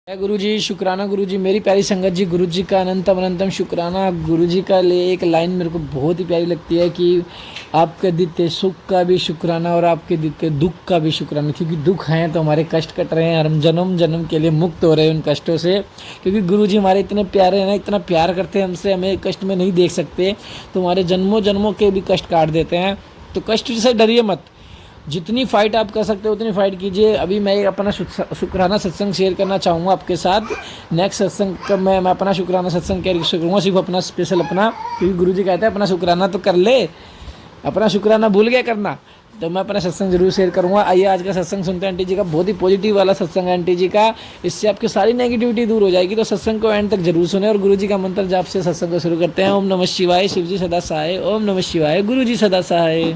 जय गुरु जी, शुक्राना गुरु जी, मेरी प्यारी संगत जी। गुरु जी का अनंतम अनंतम शुक्राना। गुरु जी का लिए एक लाइन मेरे को बहुत ही प्यारी लगती है कि आपके दिते सुख का भी शुक्राना और आपके दिते दुख का भी शुक्राना। क्योंकि दुख हैं तो हमारे कष्ट कट रहे हैं और हम जन्म जन्म के लिए मुक्त हो रहे हैं उन कष्टों से। क्योंकि गुरु जी हमारे इतने प्यारे हैं ना, इतना प्यार करते हैं हमसे, हमें कष्ट में नहीं देख सकते, तो हमारे जन्मों जन्मों के भी कष्ट काट देते हैं। तो कष्ट से डरिए मत, जितनी फाइट आप कर सकते हो उतनी फाइट कीजिए। अभी मैं एक अपना शुक्राना सत्संग शेयर करना चाहूँगा आपके साथ। नेक्स्ट सत्संग का मैं अपना शुक्राना सत्संग क्या करूँगा, सिर्फ अपना स्पेशल अपना, क्योंकि गुरुजी कहते हैं अपना शुक्राना तो कर ले, अपना शुक्राना भूल गया करना। तो मैं अपना सत्संग जरूर शेयर करूँगा। आइए आज का सत्संग सुनते हैं। आंटी जी का बहुत ही पॉजिटिव वाला सत्संग है आंटी जी का, इससे आपकी सारी नेगेटिविटी दूर हो जाएगी। तो सत्संग को एंड तक जरूर सुने और गुरु जी का मंत्र जाप से सत्संग को शुरू करते हैं। ओम नमः शिवाय, शिव जी सदा सहाय। ओम नमः शिवाय, गुरु जी सदा सहाय।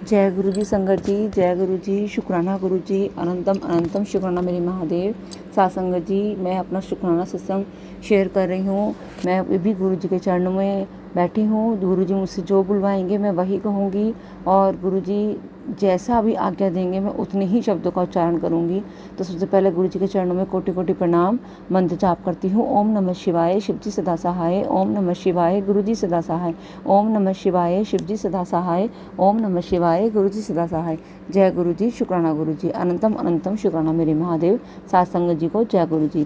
जय गुरु जी संगत जी, जय गुरु जी, शुक्राना गुरु जी, अनंतम अनंतम शुक्राना मेरे महादेव। साथ संगत जी, मैं अपना शुक्राना सत्संग शेयर कर रही हूँ। मैं भी गुरु जी के चरणों में बैठी हूँ। गुरु जी मुझसे जो बुलवाएंगे मैं वही कहूँगी, और गुरु जी जैसा भी आज्ञा देंगे मैं उतने ही शब्दों का उच्चारण करूँगी। तो सबसे पहले गुरु जी के चरणों में कोटि कोटि प्रणाम, मंत्र जाप करती हूँ। ओम नमः शिवाय, शिव जी सदा सहाय। ओम नमः शिवाय, गुरु जी सदा सहाय। ओम नमः शिवाय, शिव जी सदा सहाय। ओम नमः शिवाय, गुरु जी सदा सहाय। जय गुरु जी, शुक्राना गुरु जी, अनंतम अनंतम शुक्राना मेरे महादेव। साथ संगत जी को जय गुरु जी।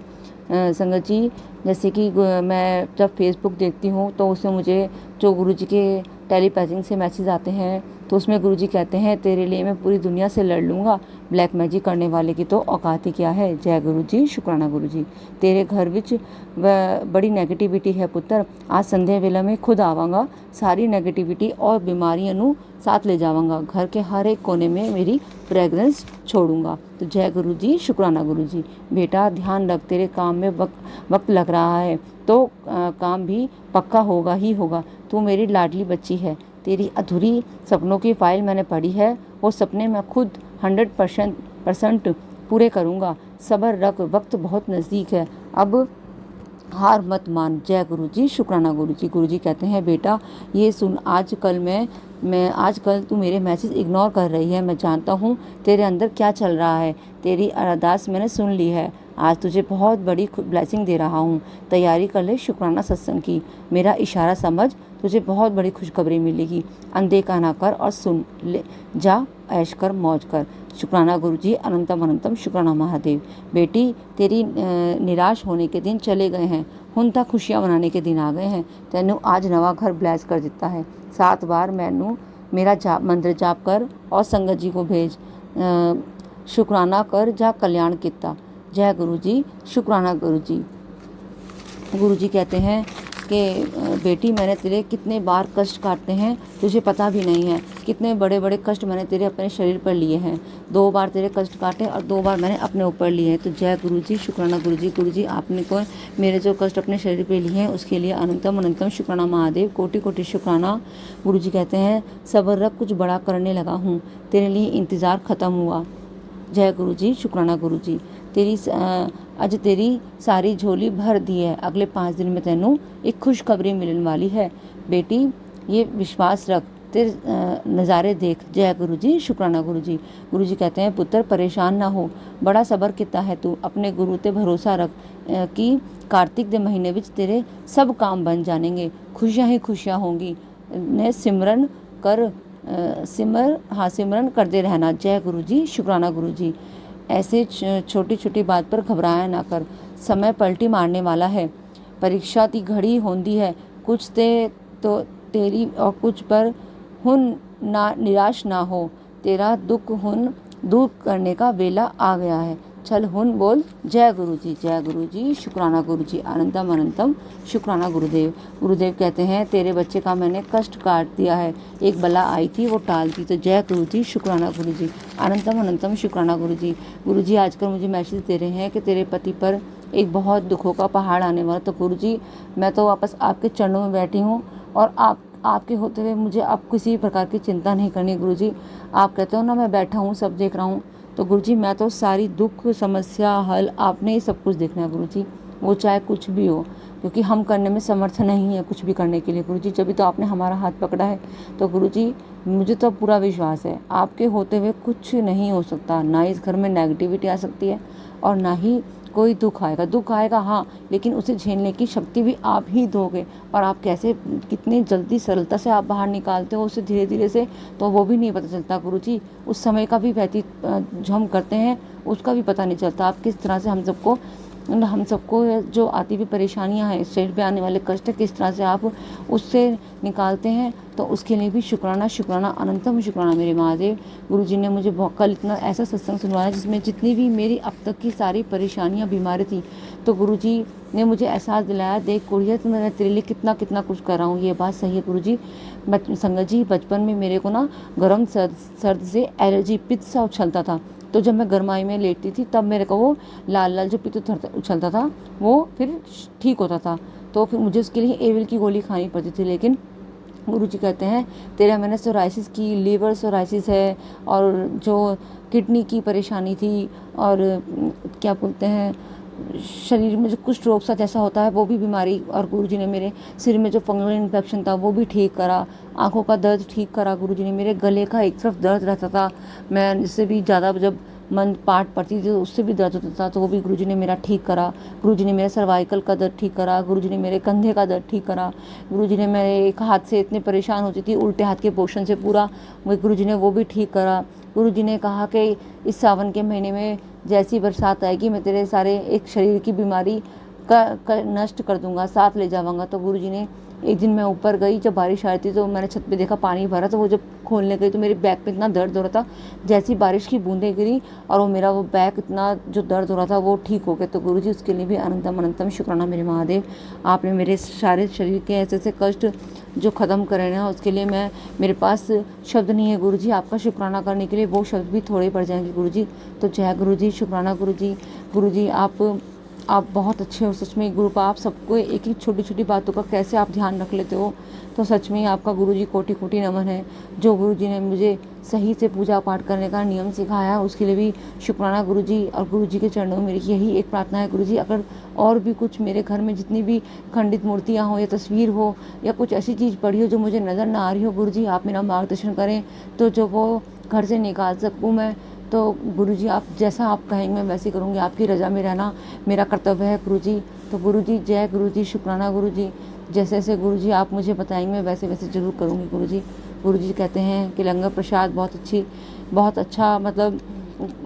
संगत जी, जैसे कि मैं जब फेसबुक देखती हूँ तो उसमें मुझे जो गुरु जी के टेलीपैथिंग से मैसेज आते हैं, तो उसमें गुरु जी कहते हैं तेरे लिए मैं पूरी दुनिया से लड़ लूँगा, ब्लैक मैजिक करने वाले की तो औकात ही क्या है। जय गुरु जी, शुक्राना गुरु जी। तेरे घर विच बड़ी नेगेटिविटी है पुत्र, आज संध्या वेला में खुद आवांगा, सारी नेगेटिविटी और बीमारियों ਨੂੰ साथ ले जावांगा, घर के हर एक कोने में मेरी फ्रेगरेंस छोड़ूंगा। तो जय गुरु जी, शुक्राना गुरु जी। बेटा ध्यान रख, तेरे काम में वक्त लग रहा है तो काम भी पक्का होगा ही होगा। तू मेरी लाडली बच्ची है, तेरी अधूरी सपनों की फाइल मैंने पढ़ी है, वो सपने मैं खुद 100% पूरे करूँगा। सब्र रख, वक्त बहुत नज़दीक है, अब हार मत मान। जय गुरु जी, शुक्राना गुरु जी। गुरु जी कहते हैं बेटा ये सुन, आजकल तू मेरे मैसेज इग्नोर कर रही है, मैं जानता हूँ तेरे अंदर क्या चल रहा है। तेरी अरदास मैंने सुन ली है, आज तुझे बहुत बड़ी ब्लेसिंग दे रहा हूँ। तैयारी कर ले शुक्राना सत्संग की, मेरा इशारा समझ, तुझे बहुत बड़ी खुशखबरी मिलेगी। अनदेखा ना कर और सुन ले, जा ऐश कर, मौज कर। शुक्राना गुरु जी, अनंतम अनंतम शुक्राना महादेव। बेटी तेरी निराश होने के दिन चले गए हैं, ਹੁਣ ਤਾਂ खुशियां मनाने के दिन आ गए हैं। तैनू आज नवा घर ब्लैस कर देता है। 7 बार मैनू मेरा मंत्र जाप कर और संगत जी को भेज, शुक्राना कर जा कल्याण किता। जय गुरु जी, शुक्राना गुरु जी। गुरु जी कहते हैं कि बेटी मैंने तेरे कितने बार कष्ट काटते हैं तुझे पता भी नहीं है, कितने बड़े बड़े कष्ट मैंने तेरे अपने शरीर पर लिए हैं। 2 बार तेरे कष्ट काटे और 2 बार मैंने अपने ऊपर लिए हैं। तो जय गुरु जी, शुक्राना गुरु जी। गुरु जी आपने को मेरे जो कष्ट अपने शरीर पर लिए हैं उसके लिए अनंतम अनंतम शुक्राना महादेव, कोटि कोटि शुक्राना। गुरु जी कहते हैं सब्र रख, कुछ बड़ा करने लगा हूँ, तेरे लिए इंतज़ार ख़त्म हुआ। जय गुरु जी, शुक्राना गुरु जी। अज तेरी सारी झोली भर दी है, अगले 5 दिन में तेनू एक खुशखबरी मिलने वाली है। बेटी ये विश्वास रख, तेरे नज़ारे देख। जय गुरु जी, शुक्राना गुरु जी। गुरु जी कहते हैं पुत्र परेशान ना हो, बड़ा सब्र किता है तू, अपने गुरु ते भरोसा रख कि कार्तिक के महीने विच तेरे सब काम बन जाएंगे, खुशियाँ ही खुशियाँ होंगी। ने सिमरन कर, सिमरन करते रहना। जय गुरु जी, शुक्राना गुरु जी। ऐसे छोटी छोटी बात पर घबराया ना कर, समय पलटी मारने वाला है। परीक्षा की घड़ी होंदी है, कुछ ते तो तेरी और कुछ पर हुन ना निराश ना हो, तेरा दुख हुन दूर करने का वेला आ गया है। चल हुन बोल जय गुरु जी, जय गुरु जी, शुक्राना गुरु जी, अनंतम अनंतम शुक्राना गुरुदेव। गुरुदेव कहते हैं तेरे बच्चे का मैंने कष्ट काट दिया है, एक बला आई थी वो टाल दी। तो जय गुरु जी, शुक्राना गुरु जी, अनंतम अनंतम शुक्राना गुरु जी। गुरु जी आजकल मुझे मैसेज दे रहे हैं कि तेरे पति पर एक बहुत दुखों का पहाड़ आने वाला। तो गुरु जी मैं तो वापस आपके चरणों में बैठी हूँ, और आपके होते हुए मुझे अब किसी प्रकार की चिंता नहीं करनी। गुरु जी आप कहते हो ना मैं बैठा हूँ सब देख रहा हूँ, तो गुरु जी मैं तो सारी दुख समस्या हल आपने ही सब कुछ देखना है गुरु जी, वो चाहे कुछ भी हो, क्योंकि हम करने में समर्थ नहीं है कुछ भी करने के लिए। गुरु जी जब भी तो आपने हमारा हाथ पकड़ा है। तो गुरु जी मुझे तो पूरा विश्वास है आपके होते हुए कुछ नहीं हो सकता, ना इस घर में नेगेटिविटी आ सकती है और ना ही कोई दुख आएगा हाँ, लेकिन उसे झेलने की शक्ति भी आप ही दोगे। और आप कैसे कितनी जल्दी सरलता से आप बाहर निकालते हो उसे धीरे धीरे से, तो वो भी नहीं पता चलता गुरुजी। उस समय का भी व्यतीत जो हम करते हैं उसका भी पता नहीं चलता। आप किस तरह से हम सबको जो आती हुई परेशानियां हैं, शरीर पे आने वाले कष्ट, किस तरह से आप उससे निकालते हैं, तो उसके लिए भी शुक्राना अनंतम शुक्राना मेरे महादेव। गुरुजी ने मुझे कल इतना ऐसा सत्संग सुनवाया जिसमें जितनी भी मेरी अब तक की सारी परेशानियां बीमारी थी, तो गुरुजी ने मुझे एहसास दिलाया, देख कुड़िया तो मैं तेरे लिए कितना कितना कुछ कर रहा हूँ। ये बात सही है गुरुजी। संगत जी, बचपन में मेरे को ना गर्म सर्द से एलर्जी, पित्त सा उछलता था। तो जब मैं गरमाई में लेटती थी तब मेरे को वो लाल लाल जो पित्त उछलता था वो फिर ठीक होता था। तो फिर मुझे उसके लिए एविल की गोली खानी पड़ती थी। लेकिन गुरुजी कहते हैं 13 महीने सोराइसिस की, लीवर सोराइसिस है, और जो किडनी की परेशानी थी, और क्या बोलते हैं शरीर में जो कुछ रोग सा जैसा होता है वो भी बीमारी, और गुरुजी ने मेरे सिर में जो फंगल इन्फेक्शन था वो भी ठीक करा। आंखों का दर्द ठीक करा गुरुजी ने। मेरे गले का एक तरफ दर्द रहता था, मैं इससे भी ज़्यादा जब मन पाठ पड़ती थी उससे भी दर्द होता था, तो वो भी गुरुजी ने मेरा ठीक करा। गुरुजी ने मेरे सर्वाइकल का दर्द ठीक करा। गुरुजी ने मेरे कंधे का दर्द ठीक करा। गुरुजी ने मेरे एक हाथ से इतने परेशान होती थी, उल्टे हाथ के पोर्शन से पूरा, वो गुरुजी ने वो भी ठीक करा। गुरुजी ने कहा कि इस सावन के महीने में जैसी बरसात आएगी मैं तेरे सारे एक शरीर की बीमारी का नष्ट कर दूंगा, साथ ले जाऊंगा। तो गुरुजी ने एक दिन मैं ऊपर गई, जब बारिश आ रही थी तो मैंने छत पे देखा पानी भरा, तो वो जब खोलने गई तो मेरे बैक पे इतना दर्द हो रहा था, जैसी बारिश की बूंदें गिरी और वो मेरा वो बैक इतना जो दर्द हो रहा था वो ठीक हो गया। तो गुरुजी उसके लिए भी अनंतम अनंतम शुक्राना मेरे महादेव। आपने मेरे सारे शरीर के ऐसे ऐसे कष्ट जो ख़त्म करे ना, उसके लिए मेरे पास शब्द नहीं है गुरुजी। आपका शुक्राना करने के लिए वो शब्द भी थोड़े पड़ जाएंगे गुरुजी। तो जय गुरुजी, शुक्राना गुरुजी। गुरुजी आप बहुत अच्छे हो सच में। गुरु आप सबको एक एक छोटी छोटी बातों का कैसे आप ध्यान रख लेते हो, तो सच में आपका गुरुजी कोटि कोटि नमन है। जो गुरुजी ने मुझे सही से पूजा पाठ करने का नियम सिखाया उसके लिए भी शुक्राना गुरुजी। और गुरुजी के चरणों में मेरी यही एक प्रार्थना है गुरुजी, अगर और भी कुछ मेरे घर में जितनी भी खंडित मूर्तियाँ हो या तस्वीर हो या कुछ ऐसी चीज़ पड़ी हो जो मुझे नज़र ना आ रही हो गुरुजी, आप मेरा मार्गदर्शन करें तो जो वो घर से निकाल सकूँ मैं। तो गुरुजी आप जैसा आप कहेंगे मैं वैसे करूँगी, आपकी रज़ा में रहना मेरा कर्तव्य है गुरुजी। तो गुरुजी जय गुरुजी, शुक्राना गुरुजी। जैसे जैसे गुरुजी आप मुझे बताएंगे मैं वैसे वैसे ज़रूर करूँगी गुरुजी। गुरुजी कहते हैं कि लंगर प्रसाद बहुत अच्छा मतलब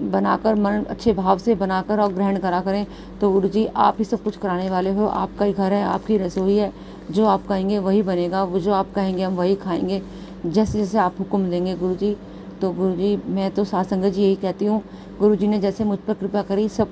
बनाकर, मन अच्छे भाव से बनाकर और ग्रहण करा करें। तो गुरुजी आप ही सब कुछ कराने वाले हो, आपका ही घर है, आपकी रसोई है, जो आप कहेंगे वही बनेगा, वो जो आप कहेंगे हम वही खाएंगे, जैसे जैसे आप हुक्म देंगे गुरुजी। तो गुरुजी मैं तो साथ संगत जी यही कहती हूँ, गुरुजी ने जैसे मुझ पर कृपा करी सब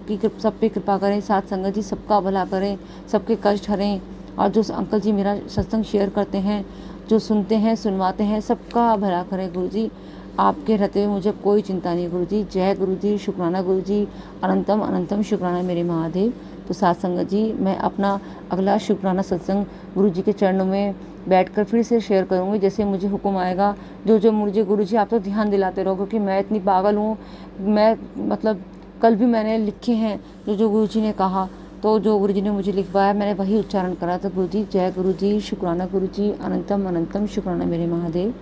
पे कृपा करें। साथ संगत जी सबका भला करें, सबके कष्ट हरें। और जो अंकल जी मेरा सत्संग शेयर करते हैं, जो सुनते हैं सुनवाते हैं, सबका भला करें गुरुजी। आपके रहते हुए मुझे कोई चिंता नहीं गुरुजी। जय गुरुजी, शुक्राना गुरुजी, अनंतम अनंतम शुक्राना मेरे महादेव। तो साथ संगत जी मैं अपना अगला शुक्राना सत्संग गुरुजी के चरणों में बैठकर फिर से शेयर करूँगी जैसे मुझे हुक्म आएगा। जो मुझे गुरुजी आप तो ध्यान दिलाते रहो, क्योंकि मैं इतनी पागल हूँ। मैं मतलब कल भी मैंने लिखे हैं जो गुरुजी ने कहा, तो जो गुरुजी ने मुझे लिखवाया मैंने वही उच्चारण करा। तो गुरुजी जय गुरुजी, शुक्राना गुरुजी, अनंतम अनंतम शुक्राना मेरे महादेव।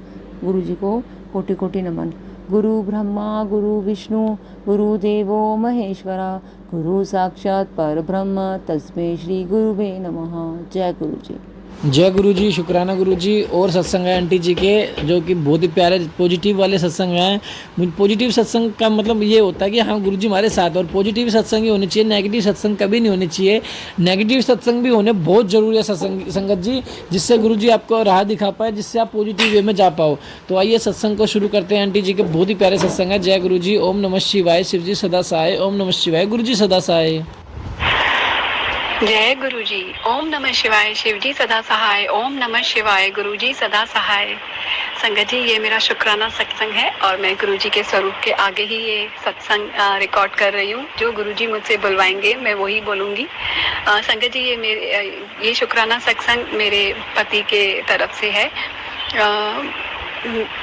गुरुजी को कोटि कोटि नमन। गुरु ब्रह्मा गुरु विष्णु गुरु देवो महेश्वरा, गुरु साक्षात परब्रह्म तस्मै श्री गुरुवे नमः। जय गुरुजी। जय गुरुजी, शुक्राना गुरुजी। और सत्संग है आंटी जी के जो कि बहुत ही प्यारे पॉजिटिव वाले सत्संग हैं। पॉजिटिव सत्संग का मतलब ये होता है कि हाँ गुरुजी हमारे साथ, और पॉजिटिव सत्संग ही होने चाहिए, नेगेटिव सत्संग कभी नहीं होने चाहिए। नेगेटिव सत्संग भी होने बहुत ज़रूरी है सत्संग संगत जी, जिससे गुरुजी आपको राह दिखा पाए, जिससे आप पॉजिटिव वे में जा पाओ। तो आइए सत्संग को शुरू करते हैं। आंटी जी के बहुत ही प्यारे सत्संग है। जय गुरुजी। ओम नमः शिवाय, शिव जी सदा सहाय। ओम नमः शिवाय, गुरुजी सदा सहाय। जय गुरुजी। ओम नमः शिवाय, शिवजी सदा सहाय। ओम नमः शिवाय, गुरुजी सदा सहाय। संगत जी ये मेरा शुक्राना सत्संग है और मैं गुरुजी के स्वरूप के आगे ही ये सत्संग रिकॉर्ड कर रही हूँ। जो गुरुजी मुझसे बुलवाएंगे मैं वही बोलूँगी। संगत जी ये शुक्राना सत्संग मेरे पति के तरफ से है।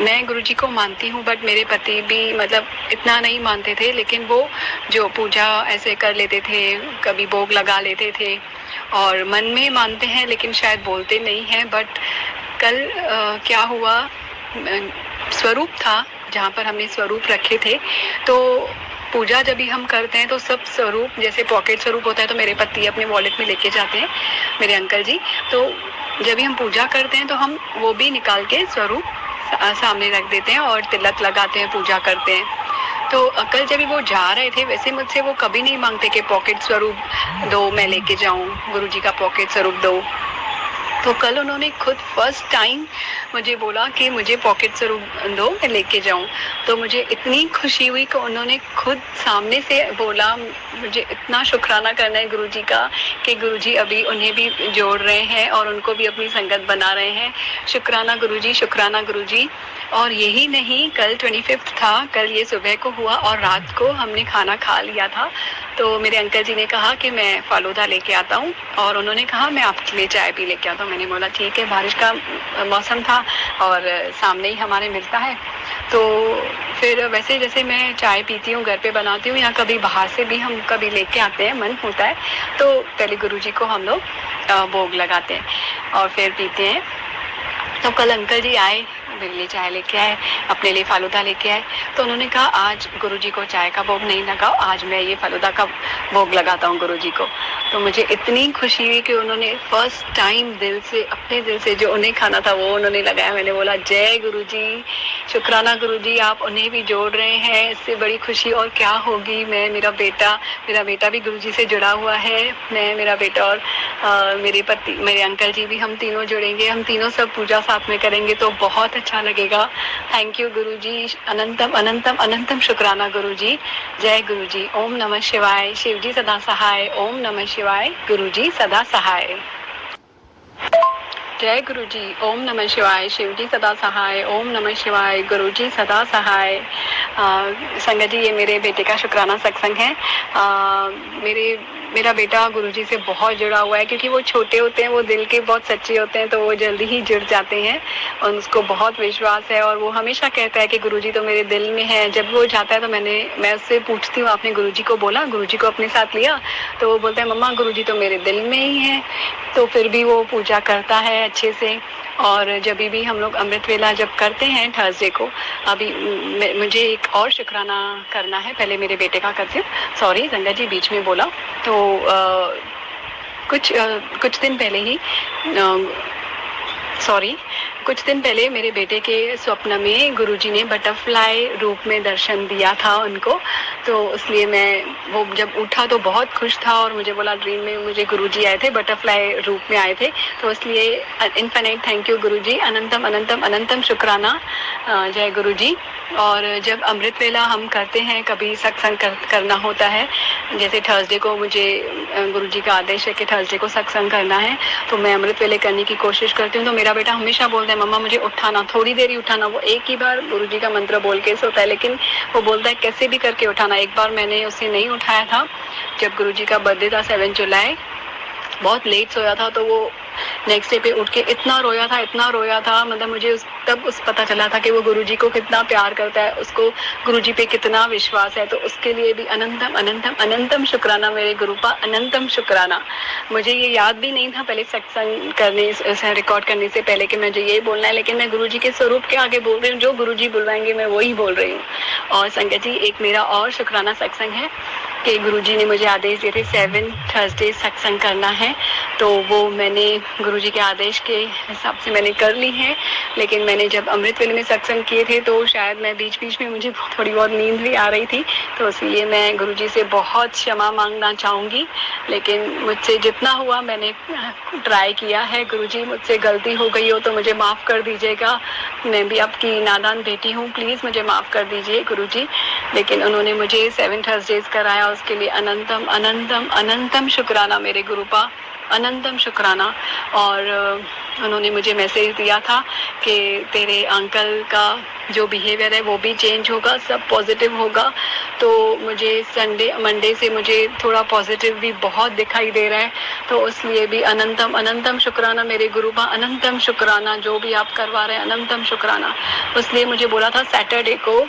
मैं गुरुजी को मानती हूँ, बट मेरे पति भी मतलब इतना नहीं मानते थे, लेकिन वो जो पूजा ऐसे कर लेते थे, कभी भोग लगा लेते थे और मन में मानते हैं लेकिन शायद बोलते नहीं हैं। बट कल क्या हुआ, स्वरूप था जहाँ पर हमने स्वरूप रखे थे, तो पूजा जब भी हम करते हैं तो सब स्वरूप, जैसे पॉकेट स्वरूप होता है तो मेरे पति अपने वॉलेट में लेके जाते हैं, मेरे अंकल जी। तो जब भी हम पूजा करते हैं तो हम वो भी निकाल के स्वरूप सामने रख देते हैं और तिलक लगाते हैं, पूजा करते हैं। तो कल जब भी वो जा रहे थे, वैसे मुझसे वो कभी नहीं मांगते कि पॉकेट स्वरूप दो, मैं लेके जाऊं, गुरुजी का पॉकेट स्वरूप दो। तो कल उन्होंने खुद फर्स्ट टाइम मुझे बोला कि मुझे पॉकेट स्वरूप दो, मैं लेके जाऊं। तो मुझे इतनी खुशी हुई कि उन्होंने खुद सामने से बोला। मुझे इतना शुक्राना करना है गुरुजी का कि गुरुजी अभी उन्हें भी जोड़ रहे हैं और उनको भी अपनी संगत बना रहे हैं। शुक्राना गुरुजी, शुक्राना गुरुजी। और यही नहीं, कल 25 था, कल ये सुबह को हुआ और रात को हमने खाना खा लिया था। तो मेरे अंकल जी ने कहा कि मैं फालूदा लेके आता हूँ और उन्होंने कहा मैं आपके लिए चाय भी लेके आता हूँ। मैंने बोला ठीक है, बारिश का मौसम था और सामने ही हमारे मिलता है। तो फिर वैसे जैसे मैं चाय पीती हूँ, घर पे बनाती हूँ या कभी बाहर से भी हम कभी लेके आते हैं, मन होता है तो पहले गुरुजी को हम लोग भोग लगाते हैं और फिर पीते हैं। तो कल अंकल जी आए, मेरे लिए चाय लेके आए, अपने लिए फालूदा लेके आए। तो उन्होंने कहा आज गुरुजी को चाय का भोग नहीं लगाओ, आज मैं ये फालूदा का भोग लगाता हूँ गुरुजी को। तो मुझे इतनी खुशी हुई कि उन्होंने फर्स्ट टाइम दिल से, अपने दिल से जो उन्हें खाना था वो उन्होंने लगाया। मैंने बोला जय गुरुजी, शुक्राना गुरुजी, आप उन्हें भी जोड़ रहे हैं, इससे बड़ी खुशी और क्या होगी। मैं, मेरा बेटा भी गुरुजी से जुड़ा हुआ है। मैं, मेरा बेटा और मेरे पति, मेरे अंकल जी भी, हम तीनों जुड़ेंगे, हम तीनों सब पूजा साथ में करेंगे तो बहुत अच्छा लगेगा। थैंक यू गुरुजी, अनंतम अनंतम अनंतम शुक्राना गुरुजी। जय गुरुजी, ओम नमः शिवाय, शिवजी सदा सहाय, ओम नमः शिवाय, गुरुजी सदा सहाय। जय गुरुजी, ओम नमः शिवाय, शिवजी सदा सहाय, ओम नमः शिवाय, गुरुजी सदा सहाय। संगत जी, ये मेरे बेटे का शुक्राना सत्संग है। मेरा बेटा गुरुजी से बहुत जुड़ा हुआ है क्योंकि वो छोटे होते हैं, वो दिल के बहुत सच्चे होते हैं तो वो जल्दी ही जुड़ जाते हैं और उसको बहुत विश्वास है और वो हमेशा कहता है कि गुरुजी तो मेरे दिल में है। जब वो जाता है तो मैं उससे पूछती हूँ आपने गुरुजी को बोला, गुरुजी को अपने साथ लिया? तो वो बोलता है मम्मा गुरुजी तो मेरे दिल में ही है। तो फिर भी वो पूजा करता है अच्छे से। और जब भी हम लोग अमृत वेला जब करते हैं थर्सडे को, अभी मुझे एक और शुक्राना करना है, पहले मेरे बेटे का करती हूँ। सॉरी संगत जी, बीच में बोला। तो कुछ दिन पहले ही कुछ दिन पहले मेरे बेटे के स्वप्न में गुरुजी ने बटरफ्लाई रूप में दर्शन दिया था उनको। तो इसलिए वो जब उठा तो बहुत खुश था और मुझे बोला ड्रीम में मुझे गुरुजी आए थे, बटरफ्लाई रूप में आए थे। तो इसलिए इनफिनिट थैंक यू गुरुजी, अनंतम अनंतम अनंतम शुक्राना। जय गुरुजी। और जब अमृत वेला हम करते हैं, कभी सत्संग करना होता है, जैसे थर्सडे को मुझे गुरुजी का आदेश है कि थर्सडे को सत्संग करना है, तो मैं अमृत वेले करने की कोशिश करती हूँ। तो मेरा बेटा हमेशा बोलता है मम्मा मुझे उठाना, थोड़ी देर ही उठाना। वो एक ही बार गुरुजी का मंत्र बोल के सोता है, लेकिन वो बोलता है कैसे भी करके उठाना। एक बार मैंने उसे नहीं उठाया था, जब गुरुजी का बर्थडे था 7 जुलाई, बहुत लेट सोया था, तो वो नेक्स्ट डे पे उठ के इतना रोया था। मतलब मुझे तब पता चला था कि वो गुरुजी को कितना प्यार करता है, उसको गुरुजी पे कितना विश्वास है। तो उसके लिए भी अनंतम अनंतम अनंतम शुक्राना मेरे गुरुपा, अनंतम शुक्राना। मुझे ये याद भी नहीं था पहले सत्संग करने, रिकॉर्ड करने से पहले कि मुझे ये बोलना है, लेकिन मैं गुरुजी के स्वरूप के आगे बोल रही हूँ, जो गुरुजी बुलवाएंगे मैं वही बोल रही हूँ। और संगत जी, एक मेरा और शुक्राना सत्संग है कि गुरुजी ने मुझे आदेश दिए थे 7 थर्सडे सत्संग करना है। तो वो मैंने गुरुजी के आदेश के हिसाब से मैंने कर ली है। लेकिन मैंने जब अमृत वेले में सत्संग किए थे तो शायद मैं बीच में मुझे थोड़ी बहुत नींद भी आ रही थी, तो इसलिए मैं गुरुजी से बहुत क्षमा मांगना चाहूँगी। लेकिन मुझसे जितना हुआ मैंने ट्राई किया है। गुरुजी, मुझसे गलती हो गई हो तो मुझे माफ़ कर दीजिएगा, मैं भी आपकी नादान बेटी हूँ, प्लीज़ मुझे माफ़ कर दीजिए गुरुजी। लेकिन उन्होंने मुझे 7 थर्सडेज कराया, उसके लिए अनंतम अनंतम अनंतम शुक्राना मेरे गुरुपा, अनंतम शुक्राना। और उन्होंने मुझे मैसेज दिया था कि तेरे अंकल का जो बिहेवियर है वो भी चेंज होगा, सब पॉजिटिव होगा। तो मुझे मंडे से मुझे थोड़ा पॉजिटिव भी बहुत दिखाई दे रहा है। तो इसलिए भी अनंतम अनंतम शुक्राना मेरे गुरुपा, अनंतम शुक्राना, जो भी आप करवा रहे हैं अनंतम शुक्राना। इसलिए मुझे बोला था सैटरडे को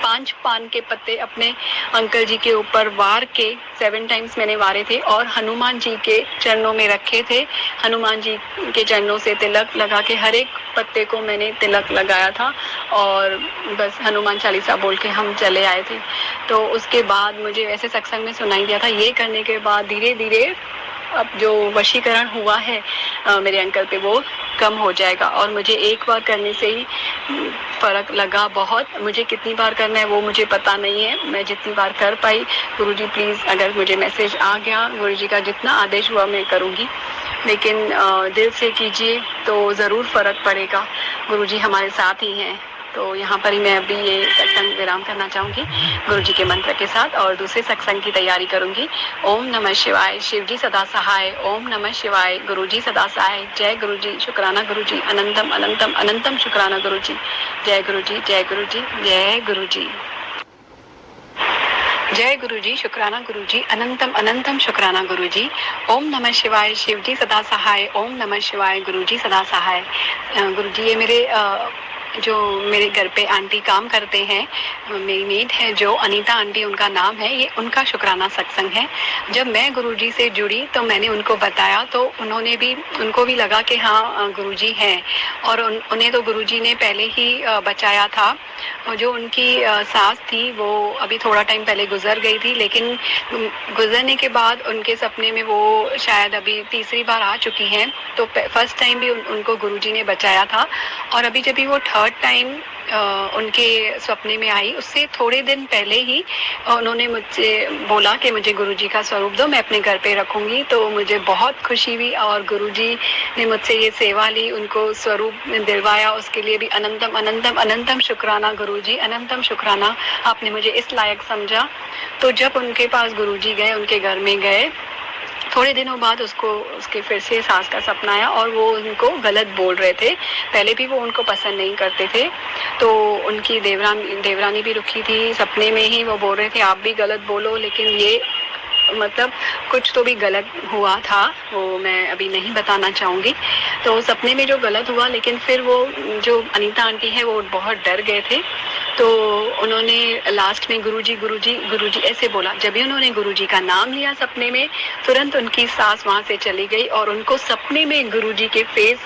5 पान के पत्ते अपने अंकल जी के ऊपर वार के 7 टाइम्स मैंने वारे थे और हनुमान जी के चरणों में रखे थे। हनुमान जी के चरणों से तिलक लगा के हर एक पत्ते को मैंने तिलक लगाया था और बस हनुमान चालीसा बोल के हम चले आए थे। तो उसके बाद मुझे ऐसे सत्संग में सुनाई दिया था, ये करने के बाद धीरे धीरे अब जो वशीकरण हुआ है मेरे अंकल पे वो कम हो जाएगा। और मुझे एक बार करने से ही फ़र्क लगा बहुत। मुझे कितनी बार करना है वो मुझे पता नहीं है, मैं जितनी बार कर पाई। गुरुजी प्लीज़, अगर मुझे मैसेज आ गया, गुरुजी का जितना आदेश हुआ मैं करूँगी, लेकिन दिल से कीजिए तो ज़रूर फ़र्क पड़ेगा। गुरुजी हमारे साथ ही हैं। तो यहाँ पर ही मैं अभी ये सत्संग विराम करना चाहूँगी गुरुजी के मंत्र के साथ और दूसरे सत्संग की तैयारी करूँगी। ओम नमः शिवाय, शिव जी सदा सहाय। ओम नमः शिवाय, गुरुजी सदा सहाय। जय गुरुजी, शुक्राना गुरुजी, अनंतम अनंतम अनंतम शुक्राना गुरुजी। जय गुरुजी, जय गुरुजी, जय गुरुजी। जय गुरुजी, शुक्राना गुरुजी, अनंतम अनंतम शुक्राना गुरुजी। ओम नमः शिवाय, शिव जी सदा सहाय। ओम नमः शिवाय, गुरुजी सदा सहाय। गुरुजी, ये मेरे जो मेरे घर पे आंटी काम करते हैं, मेरी मेड है जो अनीता आंटी उनका नाम है, ये उनका शुक्राना सत्संग है। जब मैं गुरुजी से जुड़ी तो मैंने उनको बताया तो उनको भी लगा कि हाँ गुरुजी हैं और उन्हें तो गुरुजी ने पहले ही बचाया था। जो उनकी सास थी वो अभी थोड़ा टाइम पहले गुजर गई थी, लेकिन गुजरने के बाद उनके सपने में वो शायद अभी तीसरी बार आ चुकी हैं। तो फर्स्ट टाइम भी उनको गुरुजी ने बचाया था और अभी जब भी वो थर्ड टाइम उनके सपने में आई, उससे थोड़े दिन पहले ही उन्होंने मुझसे बोला कि मुझे गुरुजी का स्वरूप दो, मैं अपने घर पे रखूंगी। तो मुझे बहुत खुशी हुई और गुरुजी ने मुझसे ये सेवा ली, उनको स्वरूप दिलवाया, उसके लिए भी अनंतम अनंतम अनंतम शुक्राना गुरुजी, अनंतम शुक्राना। आपने मुझे इस लायक समझा। तो जब उनके पास गुरुजी गए, उनके घर में गए, थोड़े दिनों बाद उसके फिर से सास का सपना आया और वो उनको गलत बोल रहे थे। पहले भी वो उनको पसंद नहीं करते थे। तो उनकी देवरानी भी रुकी थी, सपने में ही वो बोल रहे थे आप भी गलत बोलो, लेकिन ये मतलब कुछ तो भी गलत हुआ था, वो मैं अभी नहीं बताना चाहूँगी। तो सपने में जो गलत हुआ, लेकिन फिर वो जो अनीता आंटी है वो बहुत डर गए थे। तो उन्होंने लास्ट में गुरुजी गुरुजी गुरुजी ऐसे बोला। जब भी उन्होंने गुरुजी का नाम लिया सपने में, तुरंत उनकी सास वहाँ से चली गई और उनको सपने में गुरुजी के फेस,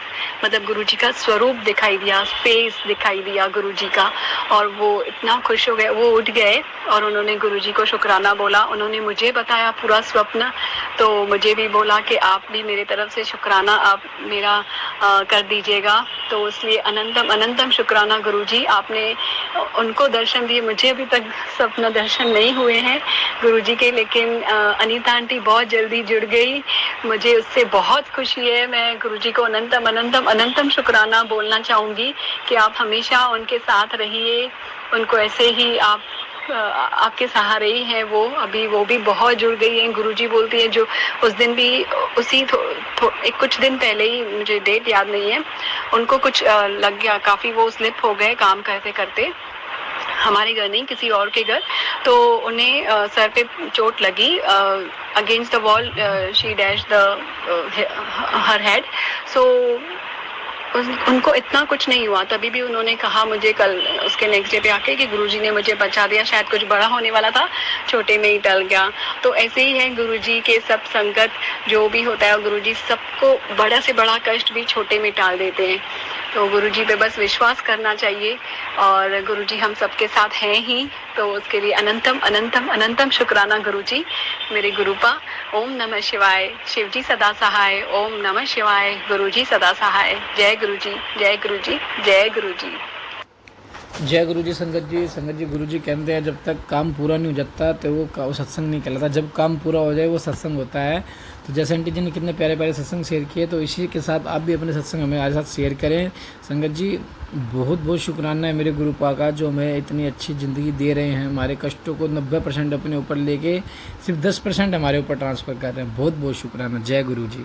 मतलब गुरुजी का स्वरूप दिखाई दिया, फेस दिखाई दिया गुरुजी का। और वो इतना खुश हो गए, वो उठ गए और उन्होंने गुरुजी को शुक्राना बोला। उन्होंने मुझे बताया पूरा स्वप्न, तो मुझे भी बोला कि आप भी मेरे तरफ से शुक्राना आप मेरा कर दीजिएगा। तो इसलिए अनंतम अनंतम शुक्राना गुरुजी, आपने उनको दर्शन दिए। मुझे अभी तक सपना दर्शन नहीं हुए हैं गुरुजी के, लेकिन अनीता आंटी बहुत जल्दी जुड़ गई, मुझे उससे बहुत खुशी है। मैं गुरुजी को अनंतम अनंतम अनंतम शुक्राना बोलना चाहूँगी कि आप हमेशा उनके साथ रहिए, उनको ऐसे ही आपके सहारे ही हैं वो। अभी वो भी बहुत जुड़ गई हैं। गुरुजी बोलती है जो उस दिन भी कुछ दिन पहले ही, मुझे डेट याद नहीं है, उनको कुछ लग गया, काफ़ी वो स्लिप हो गए काम करते करते, हमारे घर नहीं किसी और के घर। तो उन्हें सर पे चोट लगी, against the wall she dash her head. So उनको इतना कुछ नहीं हुआ, तभी भी उन्होंने कहा मुझे कल उसके नेक्स्ट डे पे आके कि गुरुजी ने मुझे बचा दिया, शायद कुछ बड़ा होने वाला था, छोटे में ही टल गया। तो ऐसे ही है गुरुजी के सब संकट जो भी होता है, गुरुजी सबको बड़ा से बड़ा कष्ट भी छोटे में टाल देते हैं। तो गुरुजी पे बस विश्वास करना चाहिए और गुरुजी हम सबके साथ हैं ही। तो उसके लिए अनंतम अनंतम अनंतम शुक्राना गुरुजी, मेरे गुरुपा। ओम नमः शिवाय, शिव जी सदा सहाय। ओम नमः शिवाय, गुरुजी सदा सहाय। जय गुरुजी, जय गुरुजी, जय गुरुजी। जय गुरुजी। संगत जी गुरुजी कहते हैं जब तक काम पूरा नहीं हो जाता तो वो सत्संग नहीं कहलाता, जब काम पूरा हो जाए वो सत्संग होता है। तो जैसे आंटी जी ने कितने प्यारे प्यारे सत्संग शेयर किए, तो इसी के साथ आप भी अपने सत्संग हमारे साथ शेयर करें। संगत जी बहुत बहुत शुक्राना है मेरे गुरुपा का, जो हमें इतनी अच्छी ज़िंदगी दे रहे हैं, हमारे कष्टों को 90% अपने ऊपर लेके सिर्फ 10% हमारे ऊपर ट्रांसफ़र कर रहे हैं। बहुत बहुत शुक्राना। जय गुरुजी।